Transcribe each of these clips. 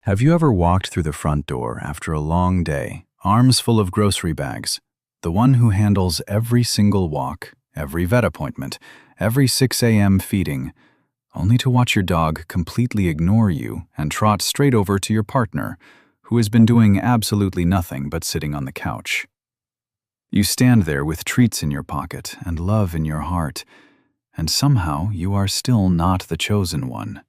Have you ever walked through the front door after a long day, arms full of grocery bags, the one who handles every single walk, every vet appointment, every 6 a.m. feeding, only to watch your dog completely ignore you and trot straight over to your partner, who has been doing absolutely nothing but sitting on the couch? You stand there with treats in your pocket and love in your heart, and somehow you are still not the chosen one.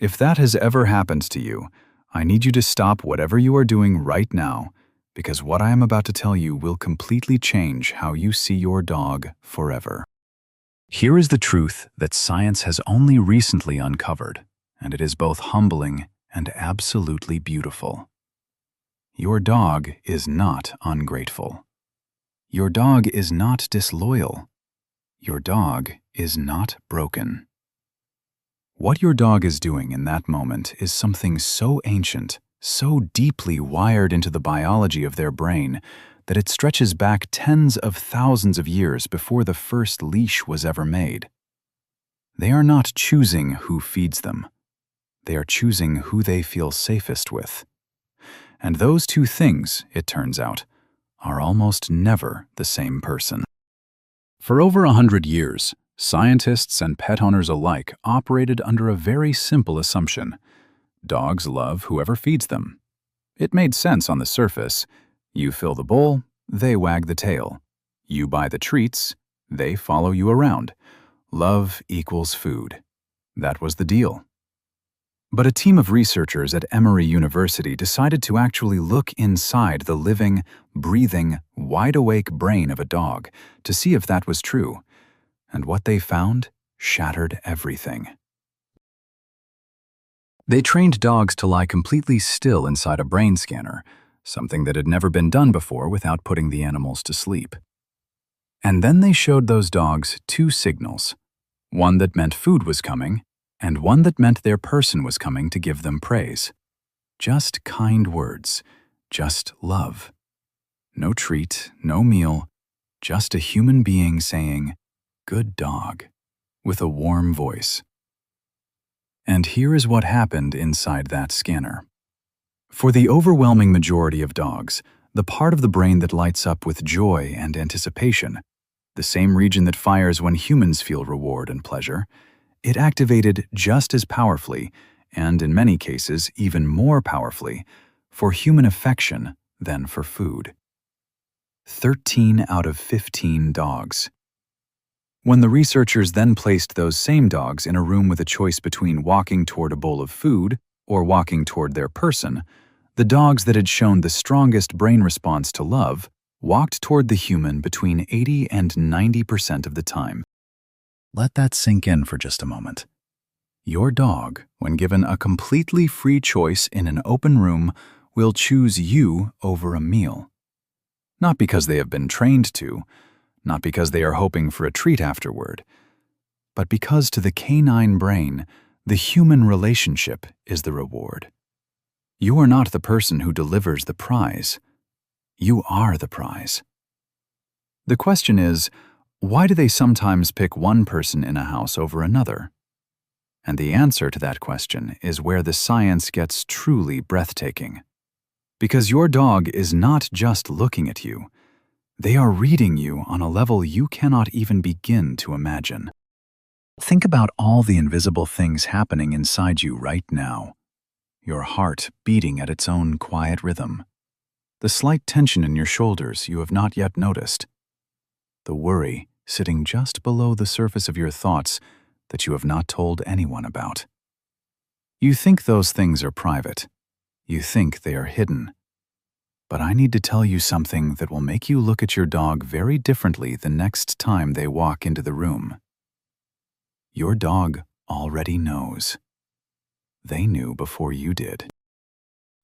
If that has ever happened to you, I need you to stop whatever you are doing right now, because what I am about to tell you will completely change how you see your dog forever. Here is the truth that science has only recently uncovered, and it is both humbling and absolutely beautiful. Your dog is not ungrateful. Your dog is not disloyal. Your dog is not broken. What your dog is doing in that moment is something so ancient, so deeply wired into the biology of their brain, that it stretches back tens of thousands of years before the first leash was ever made. They are not choosing who feeds them. They are choosing who they feel safest with. And those two things, it turns out, are almost never the same person. For over 100 years, scientists and pet owners alike operated under a very simple assumption. Dogs love whoever feeds them. It made sense on the surface. You fill the bowl, they wag the tail. You buy the treats, they follow you around. Love equals food. That was the deal. But a team of researchers at Emory University decided to actually look inside the living, breathing, wide-awake brain of a dog to see if that was true. And what they found shattered everything. They trained dogs to lie completely still inside a brain scanner, something that had never been done before without putting the animals to sleep. And then they showed those dogs two signals, one that meant food was coming, and one that meant their person was coming to give them praise. Just kind words, just love. No treat, no meal, just a human being saying, "Good dog," with a warm voice. And here is what happened inside that scanner. For the overwhelming majority of dogs, the part of the brain that lights up with joy and anticipation, the same region that fires when humans feel reward and pleasure, it activated just as powerfully, and in many cases even more powerfully, for human affection than for food. 13 out of 15 dogs. When the researchers then placed those same dogs in a room with a choice between walking toward a bowl of food or walking toward their person, the dogs that had shown the strongest brain response to love walked toward the human between 80 and 90% of the time. Let that sink in for just a moment. Your dog, when given a completely free choice in an open room, will choose you over a meal. Not because they have been trained to, not because they are hoping for a treat afterward, but because to the canine brain, the human relationship is the reward. You are not the person who delivers the prize. You are the prize. The question is, why do they sometimes pick one person in a house over another? And the answer to that question is where the science gets truly breathtaking. Because your dog is not just looking at you. They are reading you on a level you cannot even begin to imagine. Think about all the invisible things happening inside you right now. Your heart beating at its own quiet rhythm. The slight tension in your shoulders you have not yet noticed. The worry sitting just below the surface of your thoughts that you have not told anyone about. You think those things are private. You think they are hidden. But I need to tell you something that will make you look at your dog very differently the next time they walk into the room. Your dog already knows. They knew before you did.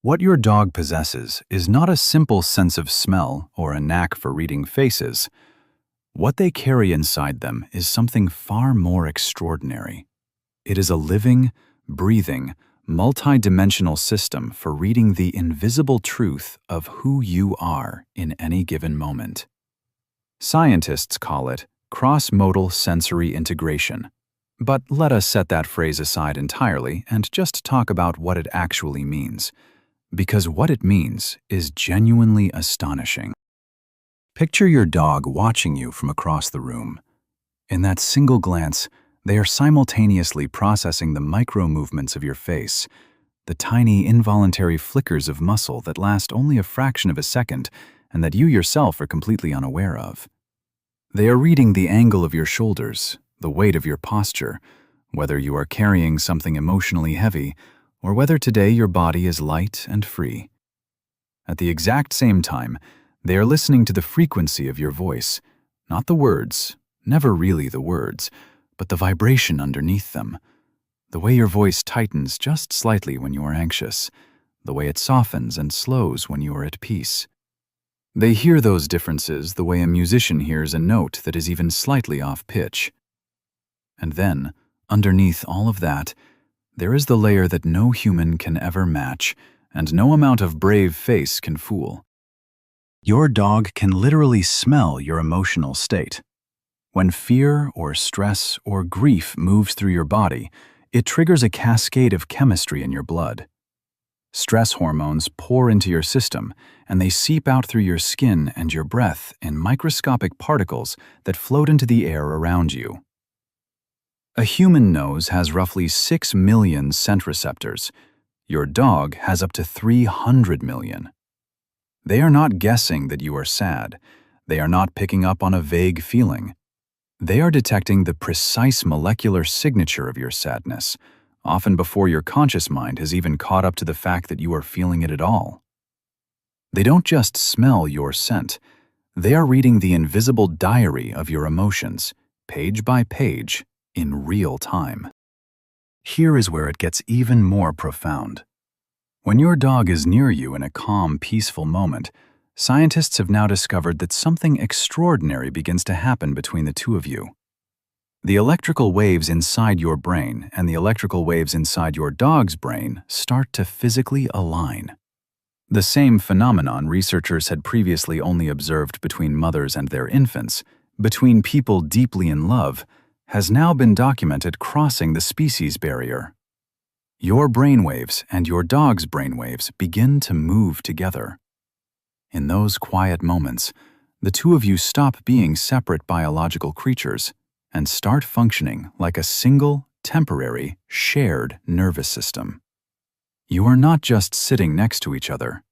What your dog possesses is not a simple sense of smell or a knack for reading faces. What they carry inside them is something far more extraordinary. It is a living, breathing, multi-dimensional system for reading the invisible truth of who you are in any given moment. Scientists call it cross-modal sensory integration, But let us set that phrase aside entirely and just talk about what it actually means. Because what it means is genuinely astonishing. Picture your dog watching you from across the room. In that single glance, they are simultaneously processing the micro movements of your face, the tiny involuntary flickers of muscle that last only a fraction of a second and that you yourself are completely unaware of. They are reading the angle of your shoulders, the weight of your posture, whether you are carrying something emotionally heavy or whether today your body is light and free. At the exact same time, they are listening to the frequency of your voice, not the words, never really the words, but the vibration underneath them. The way your voice tightens just slightly when you are anxious, the way it softens and slows when you are at peace. They hear those differences the way a musician hears a note that is even slightly off pitch. And then, underneath all of that, there is the layer that no human can ever match, and no amount of brave face can fool. Your dog can literally smell your emotional state. When fear or stress or grief moves through your body, it triggers a cascade of chemistry in your blood. Stress hormones pour into your system, and they seep out through your skin and your breath in microscopic particles that float into the air around you. A human nose has roughly 6 million scent receptors. Your dog has up to 300 million. They are not guessing that you are sad. They are not picking up on a vague feeling. They are detecting the precise molecular signature of your sadness, often before your conscious mind has even caught up to the fact that you are feeling it at all. They don't just smell your scent. They are reading the invisible diary of your emotions, page by page, in real time. Here is where it gets even more profound. When your dog is near you in a calm, peaceful moment, scientists have now discovered that something extraordinary begins to happen between the two of you. The electrical waves inside your brain and the electrical waves inside your dog's brain start to physically align. The same phenomenon researchers had previously only observed between mothers and their infants, between people deeply in love, has now been documented crossing the species barrier. Your brainwaves and your dog's brainwaves begin to move together. In those quiet moments, the two of you stop being separate biological creatures and start functioning like a single, temporary, shared nervous system. You are not just sitting next to each other.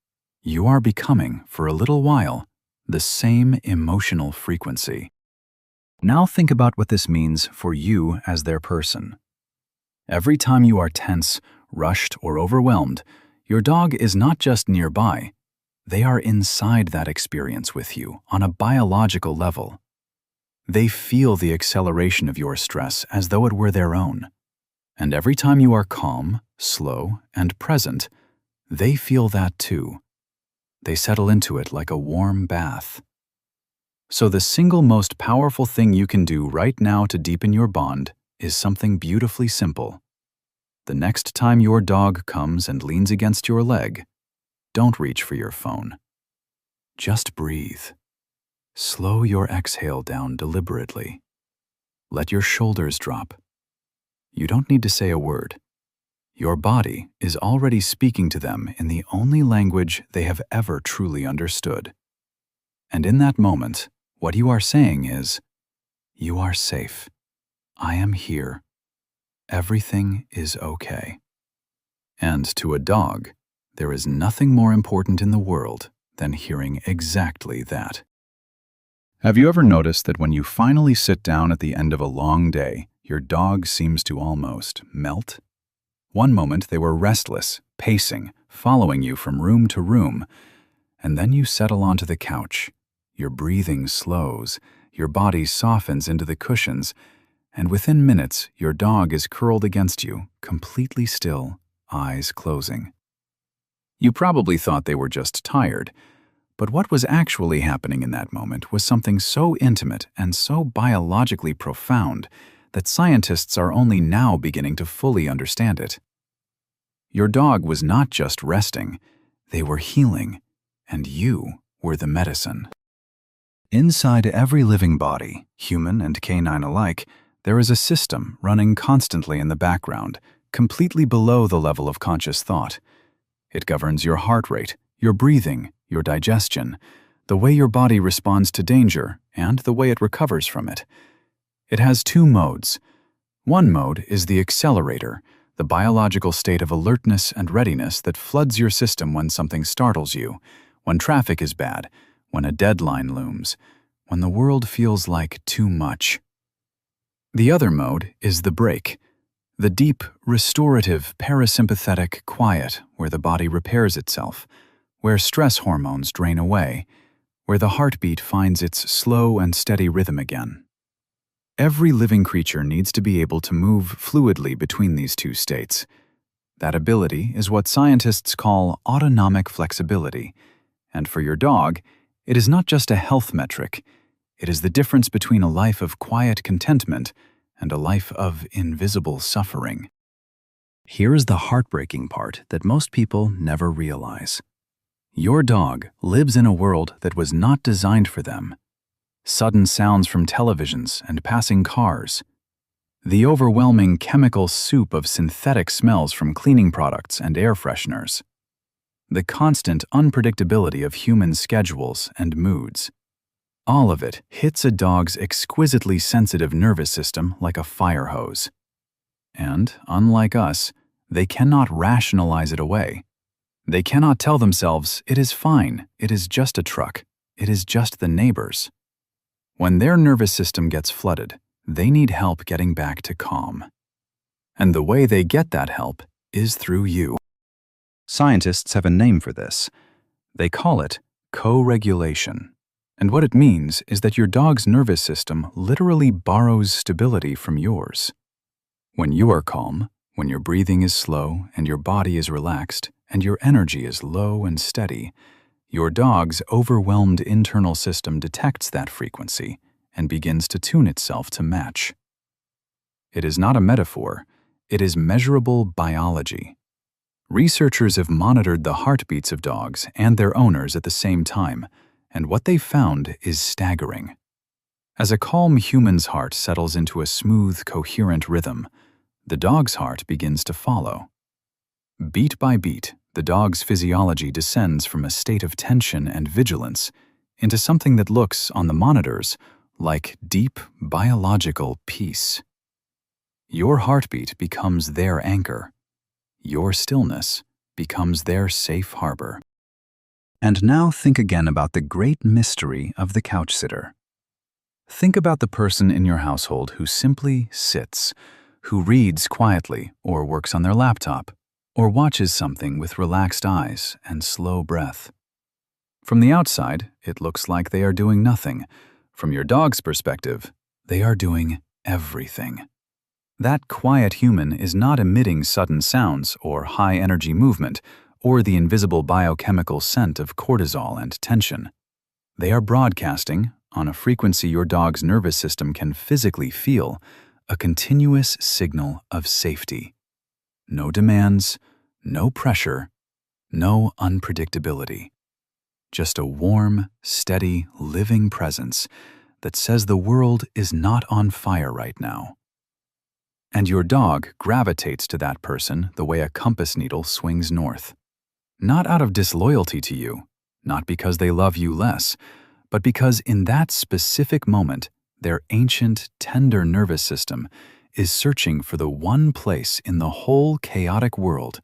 You are becoming, for a little while, the same emotional frequency. Now think about what this means for you as their person. Every time you are tense, rushed, or overwhelmed, your dog is not just nearby. They are inside that experience with you on a biological level. They feel the acceleration of your stress as though it were their own. And every time you are calm, slow, and present, they feel that too. They settle into it like a warm bath. So the single most powerful thing you can do right now to deepen your bond is something beautifully simple. The next time your dog comes and leans against your leg, don't reach for your phone. Just breathe. Slow your exhale down deliberately. Let your shoulders drop. You don't need to say a word. Your body is already speaking to them in the only language they have ever truly understood. And in that moment, what you are saying is, "You are safe. I am here. Everything is okay." And to a dog, there is nothing more important in the world than hearing exactly that. Have you ever noticed that when you finally sit down at the end of a long day, your dog seems to almost melt? One moment they were restless, pacing, following you from room to room, and then you settle onto the couch. Your breathing slows, your body softens into the cushions, and within minutes your dog is curled against you, completely still, eyes closing. You probably thought they were just tired, but what was actually happening in that moment was something so intimate and so biologically profound that scientists are only now beginning to fully understand it. Your dog was not just resting, they were healing, and you were the medicine. Inside every living body, human and canine alike, There is a system running constantly in the background, completely below the level of conscious thought. It governs your heart rate, your breathing, your digestion, the way your body responds to danger, and the way it recovers from it. It has two modes. One mode is the accelerator, the biological state of alertness and readiness that floods your system when something startles you, when traffic is bad, when a deadline looms, when the world feels like too much. The other mode is the brake, the deep, restorative, parasympathetic quiet where the body repairs itself, where stress hormones drain away, where the heartbeat finds its slow and steady rhythm again. Every living creature needs to be able to move fluidly between these two states. That ability is what scientists call autonomic flexibility, and for your dog, it is not just a health metric. It is the difference between a life of quiet contentment and a life of invisible suffering. Here is the heartbreaking part that most people never realize. Your dog lives in a world that was not designed for them. Sudden sounds from televisions and passing cars. The overwhelming chemical soup of synthetic smells from cleaning products and air fresheners. The constant unpredictability of human schedules and moods. All of it hits a dog's exquisitely sensitive nervous system like a fire hose. And, unlike us, they cannot rationalize it away. They cannot tell themselves, it is fine, it is just a truck, it is just the neighbors. When their nervous system gets flooded, they need help getting back to calm. And the way they get that help is through you. Scientists have a name for this. They call it co-regulation. And what it means is that your dog's nervous system literally borrows stability from yours. When you are calm, when your breathing is slow and your body is relaxed and your energy is low and steady, your dog's overwhelmed internal system detects that frequency and begins to tune itself to match. It is not a metaphor, it is measurable biology. Researchers have monitored the heartbeats of dogs and their owners at the same time, and what they found is staggering. As a calm human's heart settles into a smooth, coherent rhythm, the dog's heart begins to follow. Beat by beat, the dog's physiology descends from a state of tension and vigilance into something that looks, on the monitors, like deep, biological peace. Your heartbeat becomes their anchor. Your stillness becomes their safe harbor. And now think again about the great mystery of the couch sitter. Think about the person in your household who simply sits, who reads quietly or works on their laptop, or watches something with relaxed eyes and slow breath. From the outside, it looks like they are doing nothing. From your dog's perspective, they are doing everything. That quiet human is not emitting sudden sounds or high-energy movement, or the invisible biochemical scent of cortisol and tension. They are broadcasting, on a frequency your dog's nervous system can physically feel, a continuous signal of safety. No demands, no pressure, no unpredictability. Just a warm, steady, living presence that says the world is not on fire right now. And your dog gravitates to that person the way a compass needle swings north. Not out of disloyalty to you, not because they love you less, but because in that specific moment, their ancient, tender nervous system is searching for the one place in the whole chaotic world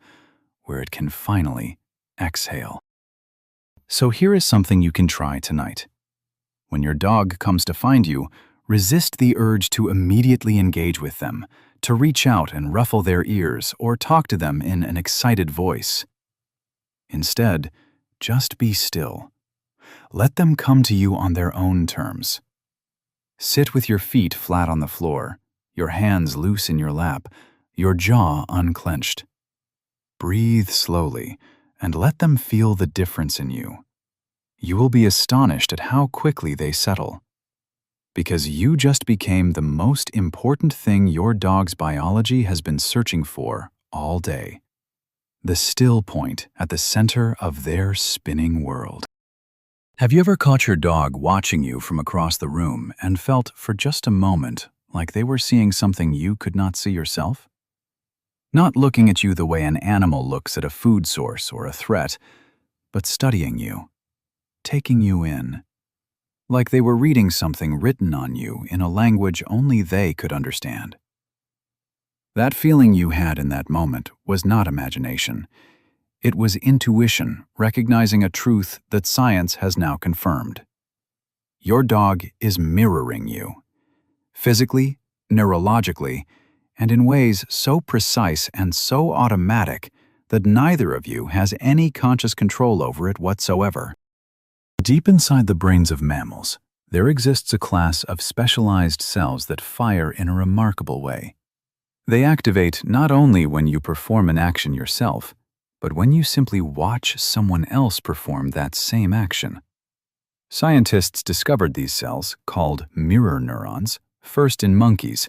where it can finally exhale. So here is something you can try tonight. When your dog comes to find you, resist the urge to immediately engage with them, to reach out and ruffle their ears or talk to them in an excited voice. Instead, just be still. Let them come to you on their own terms. Sit with your feet flat on the floor, your hands loose in your lap, your jaw unclenched. Breathe slowly and let them feel the difference in you. You will be astonished at how quickly they settle. Because you just became the most important thing your dog's biology has been searching for all day. The still point at the center of their spinning world. Have you ever caught your dog watching you from across the room and felt, for just a moment, like they were seeing something you could not see yourself. Not looking at you the way an animal looks at a food source or a threat, but studying you, taking you in, like they were reading something written on you in a language only they could understand. That feeling you had in that moment was not imagination. It was intuition, recognizing a truth that science has now confirmed. Your dog is mirroring you, physically, neurologically, and in ways so precise and so automatic that neither of you has any conscious control over it whatsoever. Deep inside the brains of mammals, there exists a class of specialized cells that fire in a remarkable way. They activate not only when you perform an action yourself, but when you simply watch someone else perform that same action. Scientists discovered these cells, called mirror neurons, first in monkeys,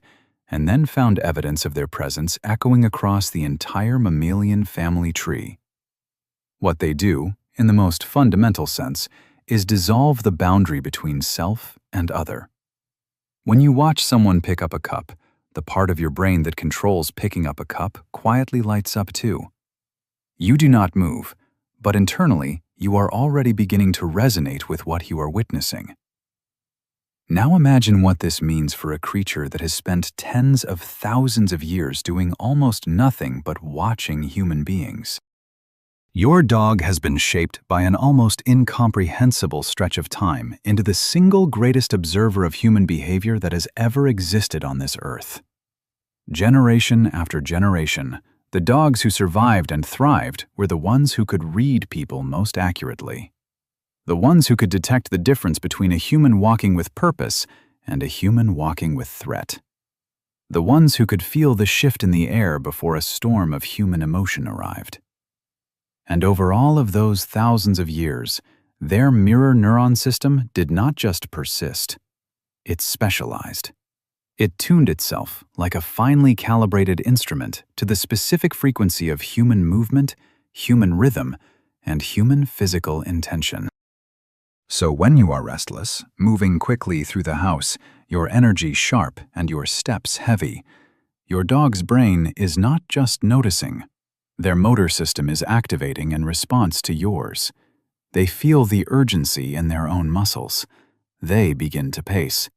and then found evidence of their presence echoing across the entire mammalian family tree. What they do, in the most fundamental sense, is dissolve the boundary between self and other. When you watch someone pick up a cup, the part of your brain that controls picking up a cup quietly lights up too. You do not move, but internally, you are already beginning to resonate with what you are witnessing. Now imagine what this means for a creature that has spent tens of thousands of years doing almost nothing but watching human beings. Your dog has been shaped by an almost incomprehensible stretch of time into the single greatest observer of human behavior that has ever existed on this earth. Generation after generation, the dogs who survived and thrived were the ones who could read people most accurately. The ones who could detect the difference between a human walking with purpose and a human walking with threat. The ones who could feel the shift in the air before a storm of human emotion arrived. And over all of those thousands of years, their mirror neuron system did not just persist. It specialized. It tuned itself like a finely calibrated instrument to the specific frequency of human movement, human rhythm, and human physical intention. So when you are restless, moving quickly through the house, your energy sharp and your steps heavy, your dog's brain is not just noticing. Their motor system is activating in response to yours. They feel the urgency in their own muscles. They begin to pace.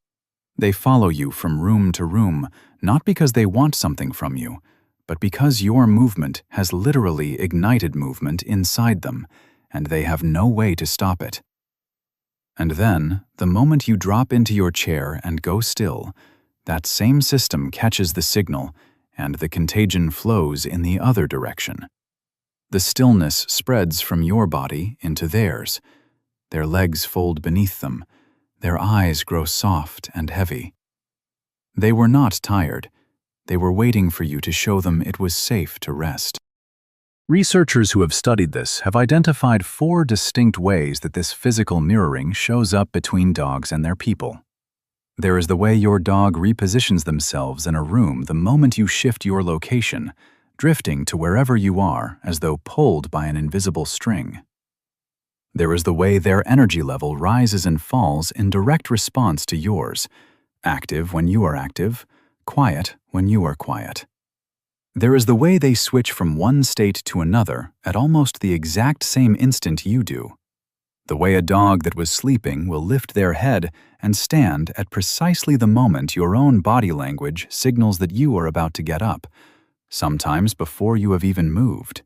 They follow you from room to room, not because they want something from you, but because your movement has literally ignited movement inside them, and they have no way to stop it. And then, the moment you drop into your chair and go still, that same system catches the signal, and the contagion flows in the other direction. The stillness spreads from your body into theirs. Their legs fold beneath them. Their eyes grow soft and heavy. They were not tired. They were waiting for you to show them it was safe to rest. Researchers who have studied this have identified 4 distinct ways that this physical mirroring shows up between dogs and their people. There is the way your dog repositions themselves in a room the moment you shift your location, drifting to wherever you are as though pulled by an invisible string. There is the way their energy level rises and falls in direct response to yours, active when you are active, quiet when you are quiet. There is the way they switch from one state to another at almost the exact same instant you do. The way a dog that was sleeping will lift their head and stand at precisely the moment your own body language signals that you are about to get up, sometimes before you have even moved.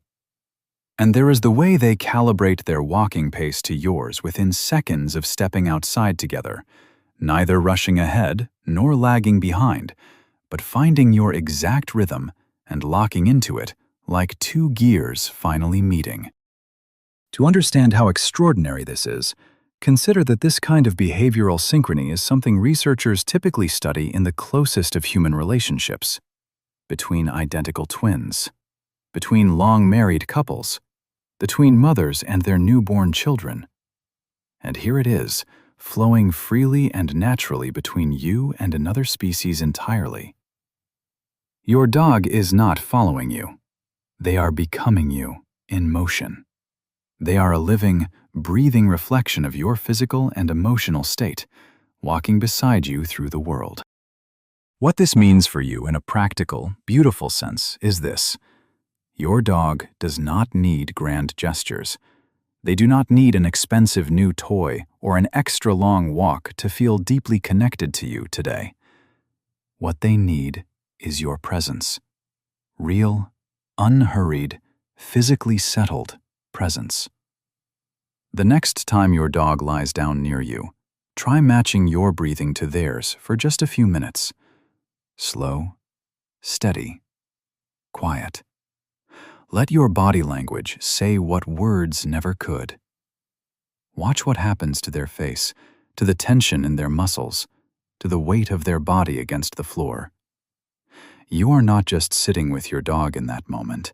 And there is the way they calibrate their walking pace to yours within seconds of stepping outside together, neither rushing ahead nor lagging behind, but finding your exact rhythm and locking into it like 2 gears finally meeting. To understand how extraordinary this is, consider that this kind of behavioral synchrony is something researchers typically study in the closest of human relationships, between identical twins, between long-married couples, between mothers and their newborn children. And here it is, flowing freely and naturally between you and another species entirely. Your dog is not following you. They are becoming you in motion. They are a living, breathing reflection of your physical and emotional state, walking beside you through the world. What this means for you in a practical, beautiful sense is this. Your dog does not need grand gestures. They do not need an expensive new toy or an extra long walk to feel deeply connected to you today. What they need is your presence. Real, unhurried, physically settled presence. The next time your dog lies down near you, try matching your breathing to theirs for just a few minutes. Slow, steady, quiet. Let your body language say what words never could. Watch what happens to their face, to the tension in their muscles, to the weight of their body against the floor. You are not just sitting with your dog in that moment.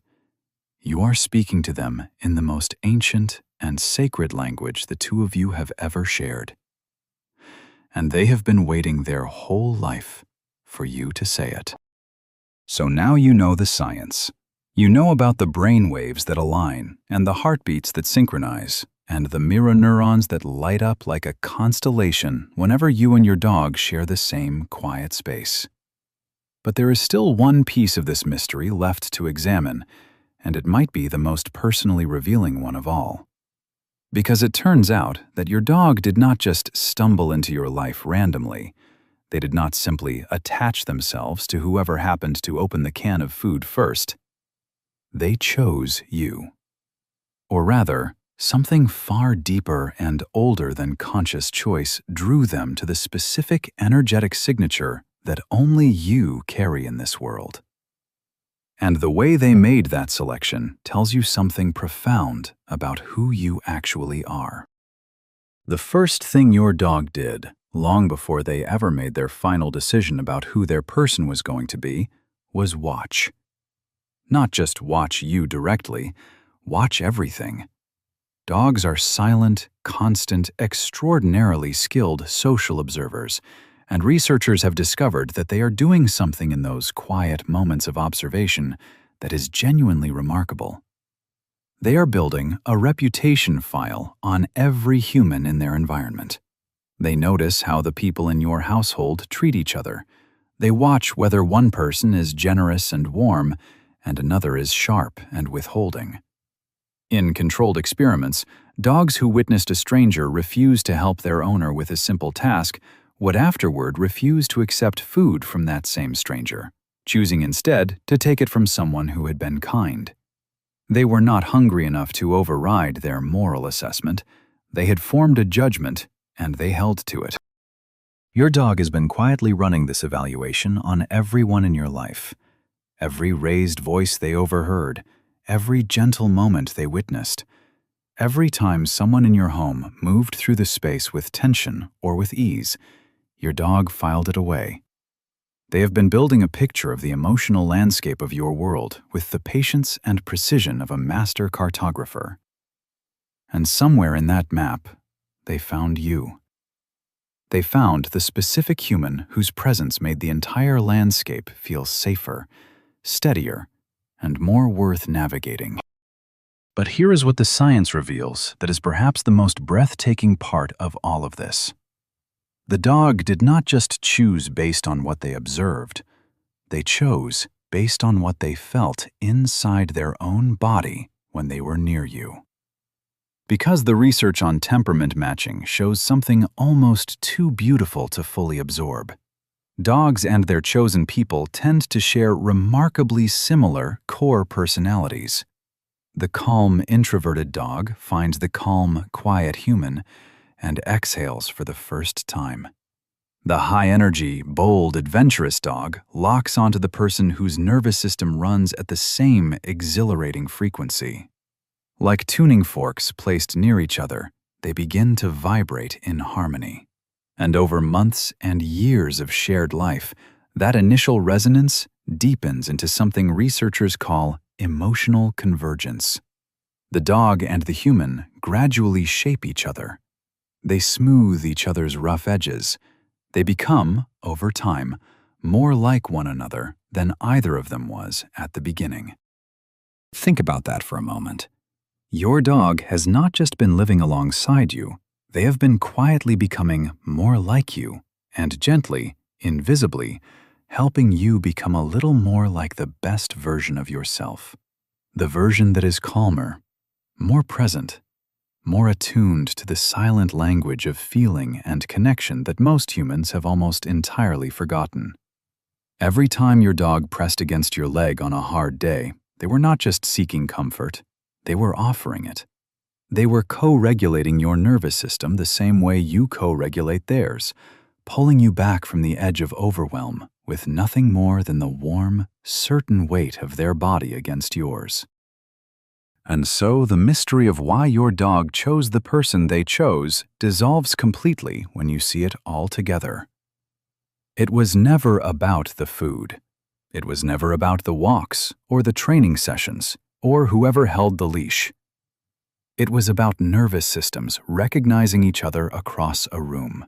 You are speaking to them in the most ancient and sacred language the two of you have ever shared. And they have been waiting their whole life for you to say it. So now you know the science. You know about the brain waves that align, and the heartbeats that synchronize, and the mirror neurons that light up like a constellation whenever you and your dog share the same quiet space. But there is still one piece of this mystery left to examine, and it might be the most personally revealing one of all. Because it turns out that your dog did not just stumble into your life randomly. They did not simply attach themselves to whoever happened to open the can of food first. They chose you. Or rather, something far deeper and older than conscious choice drew them to the specific energetic signature that only you carry in this world. And the way they made that selection tells you something profound about who you actually are. The first thing your dog did, long before they ever made their final decision about who their person was going to be, was watch. Not just watch you directly, watch everything. Dogs are silent, constant, extraordinarily skilled social observers, and researchers have discovered that they are doing something in those quiet moments of observation that is genuinely remarkable. They are building a reputation file on every human in their environment. They notice how the people in your household treat each other. They watch whether one person is generous and warm, and another is sharp and withholding. In controlled experiments, dogs who witnessed a stranger refuse to help their owner with a simple task would afterward refuse to accept food from that same stranger, choosing instead to take it from someone who had been kind. They were not hungry enough to override their moral assessment. They had formed a judgment, and they held to it. Your dog has been quietly running this evaluation on everyone in your life. Every raised voice they overheard, every gentle moment they witnessed, every time someone in your home moved through the space with tension or with ease, your dog filed it away. They have been building a picture of the emotional landscape of your world with the patience and precision of a master cartographer. And somewhere in that map, they found you. They found the specific human whose presence made the entire landscape feel safer, steadier, and more worth navigating. But here is what the science reveals that is perhaps the most breathtaking part of all of this. The dog did not just choose based on what they observed. They chose based on what they felt inside their own body when they were near you. Because the research on temperament matching shows something almost too beautiful to fully absorb. Dogs and their chosen people tend to share remarkably similar core personalities. The calm, introverted dog finds the calm, quiet human and exhales for the first time. The high-energy, bold, adventurous dog locks onto the person whose nervous system runs at the same exhilarating frequency. Like tuning forks placed near each other, they begin to vibrate in harmony. And over months and years of shared life, that initial resonance deepens into something researchers call emotional convergence. The dog and the human gradually shape each other. They smooth each other's rough edges. They become, over time, more like one another than either of them was at the beginning. Think about that for a moment. Your dog has not just been living alongside you, they have been quietly becoming more like you and gently, invisibly, helping you become a little more like the best version of yourself. The version that is calmer, more present, more attuned to the silent language of feeling and connection that most humans have almost entirely forgotten. Every time your dog pressed against your leg on a hard day, they were not just seeking comfort, they were offering it. They were co-regulating your nervous system the same way you co-regulate theirs, pulling you back from the edge of overwhelm with nothing more than the warm, certain weight of their body against yours. And so the mystery of why your dog chose the person they chose dissolves completely when you see it all together. It was never about the food. It was never about the walks or the training sessions or whoever held the leash. It was about nervous systems recognizing each other across a room.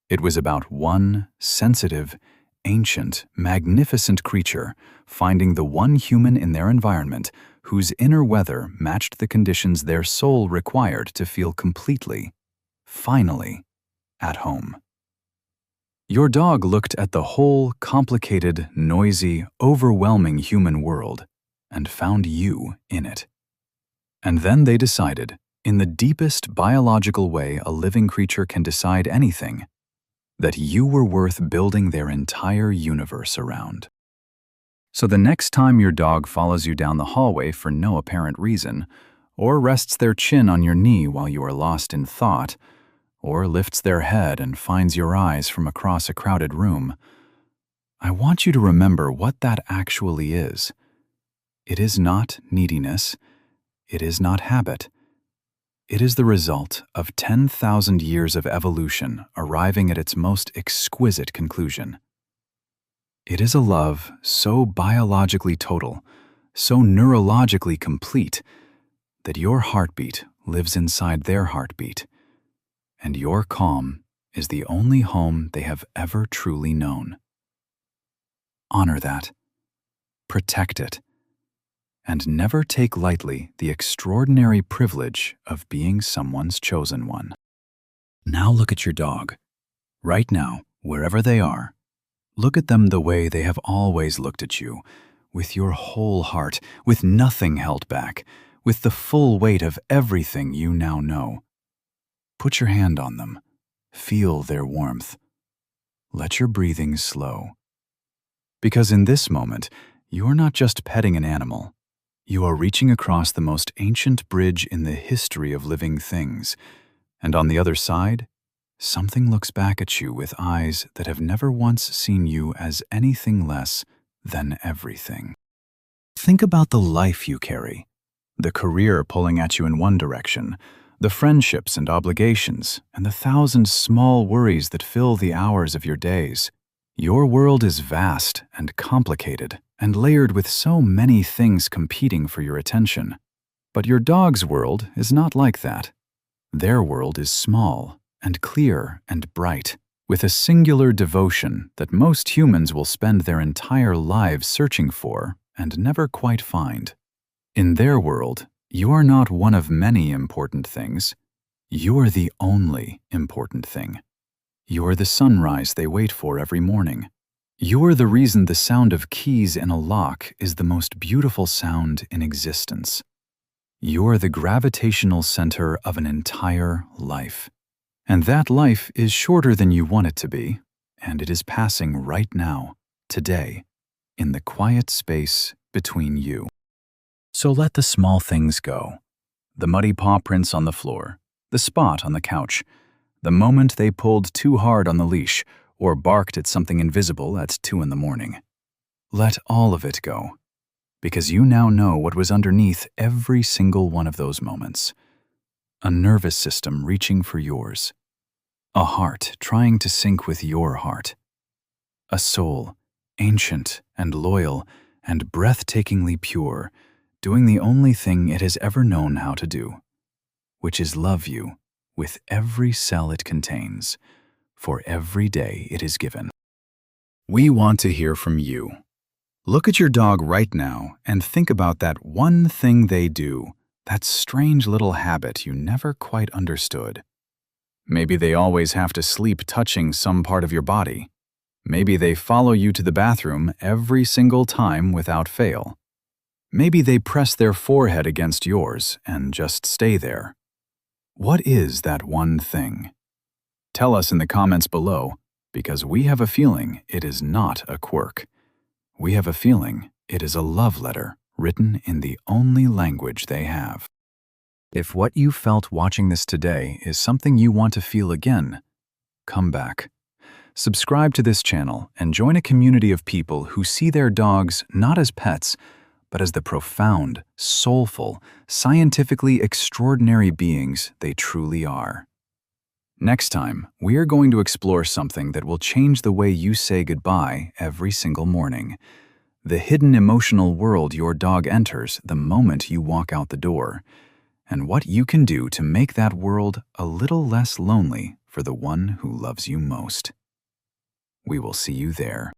It was about one sensitive, ancient, magnificent creature finding the one human in their environment whose inner weather matched the conditions their soul required to feel completely, finally, at home. Your dog looked at the whole complicated, noisy, overwhelming human world and found you in it. And then they decided, in the deepest biological way a living creature can decide anything, that you were worth building their entire universe around. So the next time your dog follows you down the hallway for no apparent reason, or rests their chin on your knee while you are lost in thought, or lifts their head and finds your eyes from across a crowded room, I want you to remember what that actually is. It is not neediness. It is not habit. It is the result of 10,000 years of evolution arriving at its most exquisite conclusion. It is a love so biologically total, so neurologically complete, that your heartbeat lives inside their heartbeat, and your calm is the only home they have ever truly known. Honor that. Protect it. And never take lightly the extraordinary privilege of being someone's chosen one. Now look at your dog. Right now, wherever they are, look at them the way they have always looked at you, with your whole heart, with nothing held back, with the full weight of everything you now know. Put your hand on them. Feel their warmth. Let your breathing slow. Because in this moment, you are not just petting an animal. You are reaching across the most ancient bridge in the history of living things, and on the other side, something looks back at you with eyes that have never once seen you as anything less than everything. Think about the life you carry, the career pulling at you in one direction, the friendships and obligations, and the thousand small worries that fill the hours of your days. Your world is vast and complicated and layered with so many things competing for your attention. But your dog's world is not like that. Their world is small and clear and bright, with a singular devotion that most humans will spend their entire lives searching for and never quite find. In their world, you are not one of many important things. You are the only important thing. You are the sunrise they wait for every morning. You are the reason the sound of keys in a lock is the most beautiful sound in existence. You are the gravitational center of an entire life. And that life is shorter than you want it to be, and it is passing right now, today, in the quiet space between you. So let the small things go. The muddy paw prints on the floor, the spot on the couch, the moment they pulled too hard on the leash or barked at something invisible at 2 a.m. Let all of it go, because you now know what was underneath every single one of those moments. A nervous system reaching for yours. A heart trying to sync with your heart. A soul, ancient and loyal and breathtakingly pure, doing the only thing it has ever known how to do, which is love you with every cell it contains, for every day it is given. We want to hear from you. Look at your dog right now and think about that one thing they do, that strange little habit you never quite understood. Maybe they always have to sleep touching some part of your body. Maybe they follow you to the bathroom every single time without fail. Maybe they press their forehead against yours and just stay there. What is that one thing? Tell us in the comments below, because we have a feeling it is not a quirk. We have a feeling it is a love letter written in the only language they have. If what you felt watching this today is something you want to feel again, come back. Subscribe to this channel and join a community of people who see their dogs not as pets, but as the profound, soulful, scientifically extraordinary beings they truly are. Next time, we are going to explore something that will change the way you say goodbye every single morning. The hidden emotional world your dog enters the moment you walk out the door, and what you can do to make that world a little less lonely for the one who loves you most. We will see you there.